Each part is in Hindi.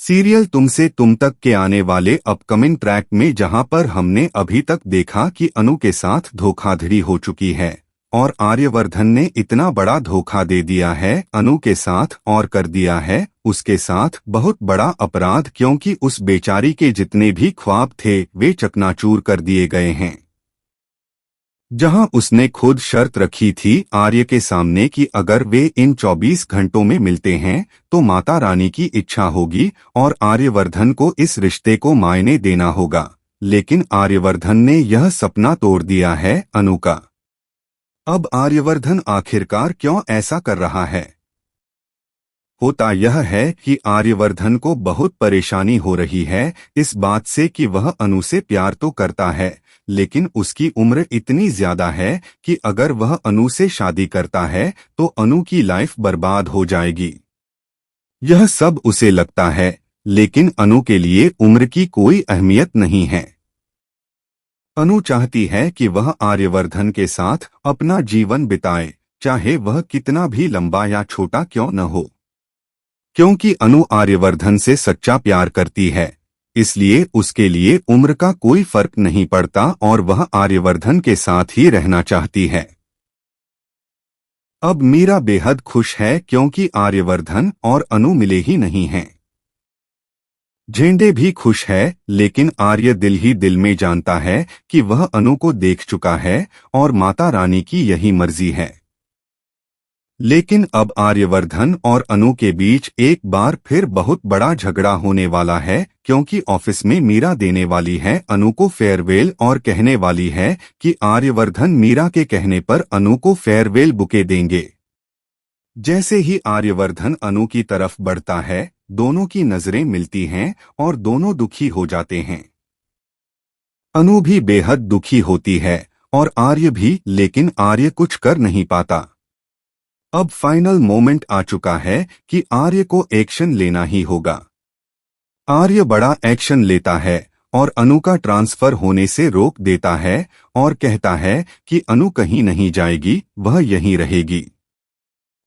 सीरियल तुमसे तुम तक के आने वाले अपकमिंग ट्रैक में जहां पर हमने अभी तक देखा कि अनु के साथ धोखाधड़ी हो चुकी है और आर्यवर्धन ने इतना बड़ा धोखा दे दिया है अनु के साथ और कर दिया है उसके साथ बहुत बड़ा अपराध, क्योंकि उस बेचारी के जितने भी ख्वाब थे वे चकनाचूर कर दिए गए हैं। जहां उसने खुद शर्त रखी थी आर्य के सामने कि अगर वे इन 24 घंटों में मिलते हैं तो माता रानी की इच्छा होगी और आर्यवर्धन को इस रिश्ते को मायने देना होगा, लेकिन आर्यवर्धन ने यह सपना तोड़ दिया है अनु का। अब आर्यवर्धन आखिरकार क्यों ऐसा कर रहा है? होता यह है कि आर्यवर्धन को बहुत परेशानी हो रही है इस बात से कि वह अनु से प्यार तो करता है, लेकिन उसकी उम्र इतनी ज्यादा है कि अगर वह अनु से शादी करता है तो अनु की लाइफ बर्बाद हो जाएगी। यह सब उसे लगता है, लेकिन अनु के लिए उम्र की कोई अहमियत नहीं है। अनु चाहती है कि वह आर्यवर्धन के साथ अपना जीवन बिताए, चाहे वह कितना भी लंबा या छोटा क्यों न हो, क्योंकि अनु आर्यवर्धन से सच्चा प्यार करती है, इसलिए उसके लिए उम्र का कोई फर्क नहीं पड़ता और वह आर्यवर्धन के साथ ही रहना चाहती है। अब मीरा बेहद खुश है क्योंकि आर्यवर्धन और अनु मिले ही नहीं हैं। झेंडे भी खुश है, लेकिन आर्य दिल ही दिल में जानता है कि वह अनु को देख चुका है और माता रानी की यही मर्जी है। लेकिन अब आर्यवर्धन और अनु के बीच एक बार फिर बहुत बड़ा झगड़ा होने वाला है, क्योंकि ऑफिस में मीरा देने वाली है अनु को फेयरवेल और कहने वाली है कि आर्यवर्धन मीरा के कहने पर अनु को फेयरवेल बुके देंगे। जैसे ही आर्यवर्धन अनु की तरफ बढ़ता है, दोनों की नजरें मिलती हैं और दोनों दुखी हो जाते हैं। अनु भी बेहद दुखी होती है और आर्य भी, लेकिन आर्य कुछ कर नहीं पाता। अब फाइनल मोमेंट आ चुका है कि आर्य को एक्शन लेना ही होगा। आर्य बड़ा एक्शन लेता है और अनु का ट्रांसफर होने से रोक देता है और कहता है कि अनु कहीं नहीं जाएगी, वह यहीं रहेगी।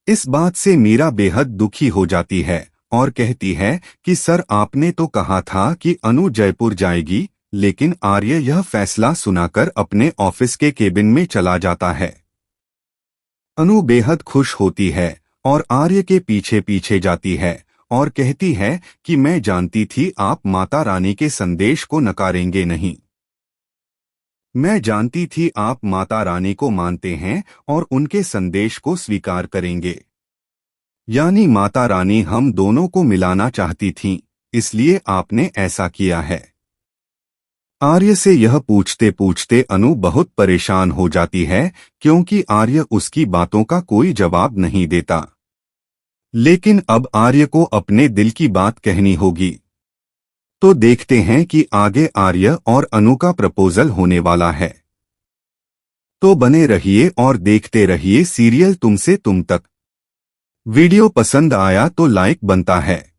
इस बात से मीरा बेहद दुखी हो जाती है और कहती है कि सर, आपने तो कहा था कि अनु जयपुर जाएगी, लेकिन आर्य यह फैसला सुनाकर अपने ऑफिस के केबिन में चला जाता है। अनु बेहद खुश होती है और आर्य के पीछे पीछे जाती है और कहती है कि मैं जानती थी आप माता रानी के संदेश को नकारेंगे नहीं। मैं जानती थी आप माता रानी को मानते हैं और उनके संदेश को स्वीकार करेंगे। यानी माता रानी हम दोनों को मिलाना चाहती थीं, इसलिए आपने ऐसा किया है। आर्य से यह पूछते पूछते अनु बहुत परेशान हो जाती है, क्योंकि आर्य उसकी बातों का कोई जवाब नहीं देता। लेकिन अब आर्य को अपने दिल की बात कहनी होगी। तो देखते हैं कि आगे आर्य और अनु का प्रपोजल होने वाला है। तो बने रहिए और देखते रहिए सीरियल तुमसे तुम तक। वीडियो पसंद आया तो लाइक बनता है।